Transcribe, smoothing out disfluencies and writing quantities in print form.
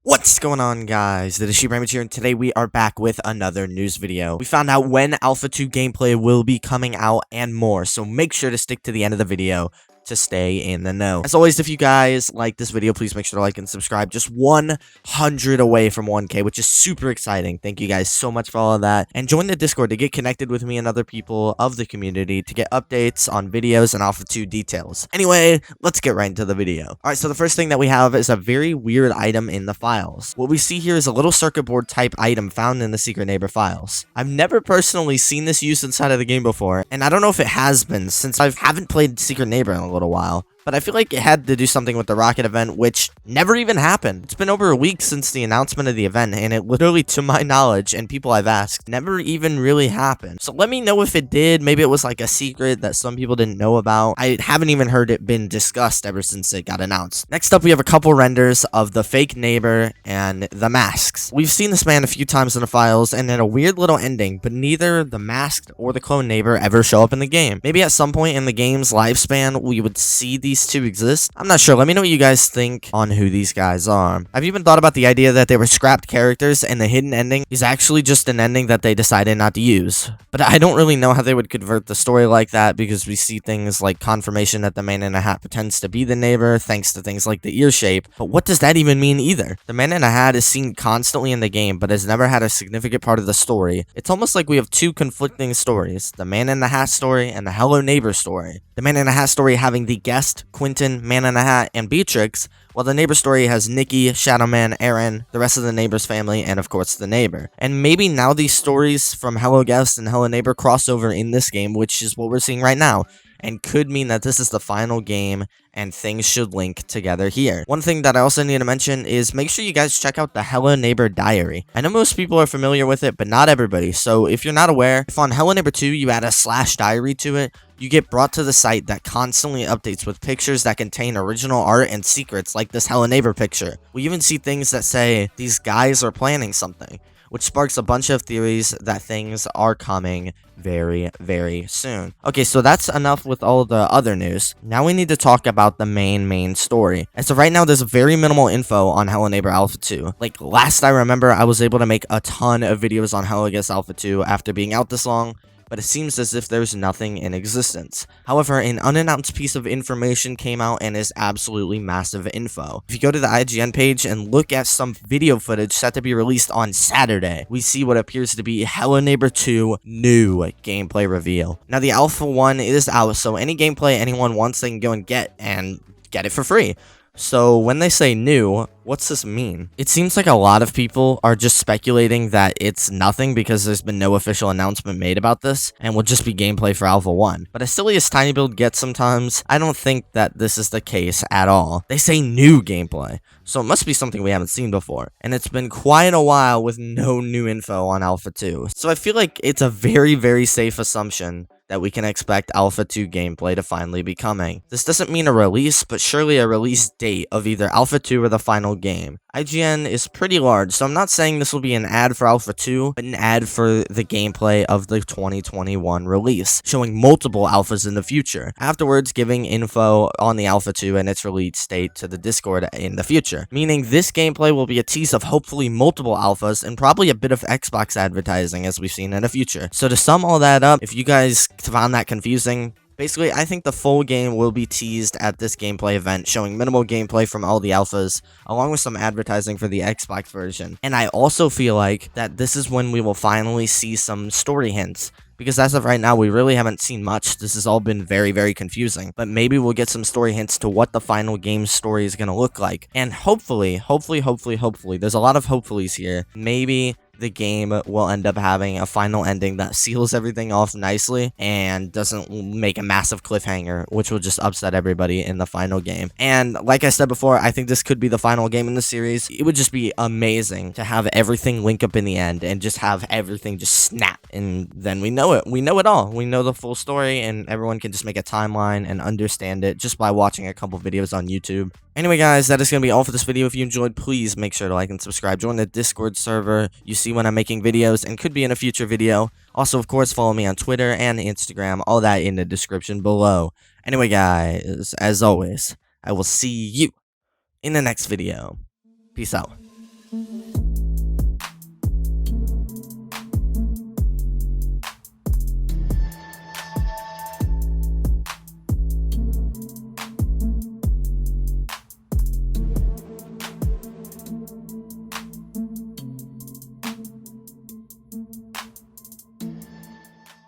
What's going on, guys? It is Sheeprampage here, and today we are back with another news video. We found out when Alpha 2 gameplay will be coming out and more, so make sure to stick to the end of the video to stay in the know. As always, if you guys like this video, please make sure to like and subscribe. Just 100 away from 1K, which is super exciting. Thank you guys so much for all of that. And join the Discord to get connected with me and other people of the community to get updates on videos and Alpha 2 details. Anyway, let's get right into the video. Alright, so the first thing that we have is a very weird item in the files. What we see here is a little circuit board type item found in the Secret Neighbor files. I've never personally seen this used inside of the game before, and I don't know if it has been since I haven't played Secret Neighbor in a little while. But I feel like it had to do something with the rocket event, which never even happened. It's been over a week since the announcement of the event, and it literally, to my knowledge, and people I've asked, never even really happened. So let me know if it did. Maybe it was like a secret that some people didn't know about. I haven't even heard it been discussed ever since it got announced. Next up, we have a couple renders of the fake neighbor and the masks. We've seen this man a few times in the files, and in a weird little ending, but neither the masked or the clone neighbor ever show up in the game. Maybe at some point in the game's lifespan, we would see these two exist. I'm not sure. Let me know what you guys think on who these guys are. I've even thought about the idea that they were scrapped characters and the hidden ending is actually just an ending that they decided not to use. But I don't really know how they would convert the story like that, because we see things like confirmation that the man in a hat pretends to be the neighbor thanks to things like the ear shape. But what does that even mean either? The man in a hat is seen constantly in the game but has never had a significant part of the story. It's almost like we have two conflicting stories, the man in the hat story and the Hello Neighbor story. The man in a hat story having the guest, Quinten, Man in a Hat, and Beatrix, while the neighbor story has Nikki, Shadow Man, Aaron, the rest of the neighbor's family, and of course the neighbor. And maybe now these stories from Hello Guest and Hello Neighbor cross over in this game, which is what we're seeing right now, and could mean that this is the final game and things should link together here. One thing that I also need to mention is make sure you guys check out the Hello Neighbor Diary. I know most people are familiar with it, but not everybody, so if you're not aware, if on Hello Neighbor 2 you add a /diary to it, you get brought to the site that constantly updates with pictures that contain original art and secrets like this Hello Neighbor picture. We even see things that say these guys are planning something, which sparks a bunch of theories that things are coming very, very soon. Okay, so that's enough with all the other news. Now we need to talk about the main story. And so right now there's very minimal info on Hello Neighbor Alpha 2. Like last I remember, I was able to make a ton of videos on Hello Guest Alpha 2 after being out this long, but it seems as if there's nothing in existence. However, an unannounced piece of information came out and is absolutely massive info. If you go to the IGN page and look at some video footage set to be released on Saturday, we see what appears to be Hello Neighbor 2 new gameplay reveal. Now, the Alpha 1 is out, so any gameplay anyone wants, they can go and get it for free. So when they say new, what's this mean? It seems like a lot of people are just speculating that it's nothing because there's been no official announcement made about this and will just be gameplay for Alpha 1. But as silly as Tiny Build gets sometimes, I don't think that this is the case at all. They say new gameplay, so it must be something we haven't seen before. And it's been quite a while with no new info on Alpha 2. So I feel like it's a very, very safe assumption that we can expect Alpha 2 gameplay to finally be coming. This doesn't mean a release, but surely a release date of either Alpha 2 or the final game. IGN is pretty large, so I'm not saying this will be an ad for Alpha 2, but an ad for the gameplay of the 2021 release, showing multiple alphas in the future, afterwards giving info on the Alpha 2 and its release date to the Discord in the future, meaning this gameplay will be a tease of hopefully multiple alphas and probably a bit of Xbox advertising as we've seen in the future. So to sum all that up, if you guys found that confusing, basically, I think the full game will be teased at this gameplay event, showing minimal gameplay from all the alphas, along with some advertising for the Xbox version. And I also feel like that this is when we will finally see some story hints, because as of right now, we really haven't seen much. This has all been very, very confusing. But maybe we'll get some story hints to what the final game story is going to look like. And hopefully, there's a lot of hopefullys here. Maybe the game will end up having a final ending that seals everything off nicely and doesn't make a massive cliffhanger, which will just upset everybody in the final game. And like I said before, I think this could be the final game in the series. It would just be amazing to have everything link up in the end and just have everything just snap, and then we know it. We know it all. We know the full story, and everyone can just make a timeline and understand it just by watching a couple videos on YouTube. Anyway, guys, that is going to be all for this video. If you enjoyed, please make sure to like and subscribe. Join the Discord server. You see when I'm making videos and could be in a future video. Also, of course, follow me on Twitter and Instagram. All that in the description below. Anyway, guys, as always, I will see you in the next video. Peace out.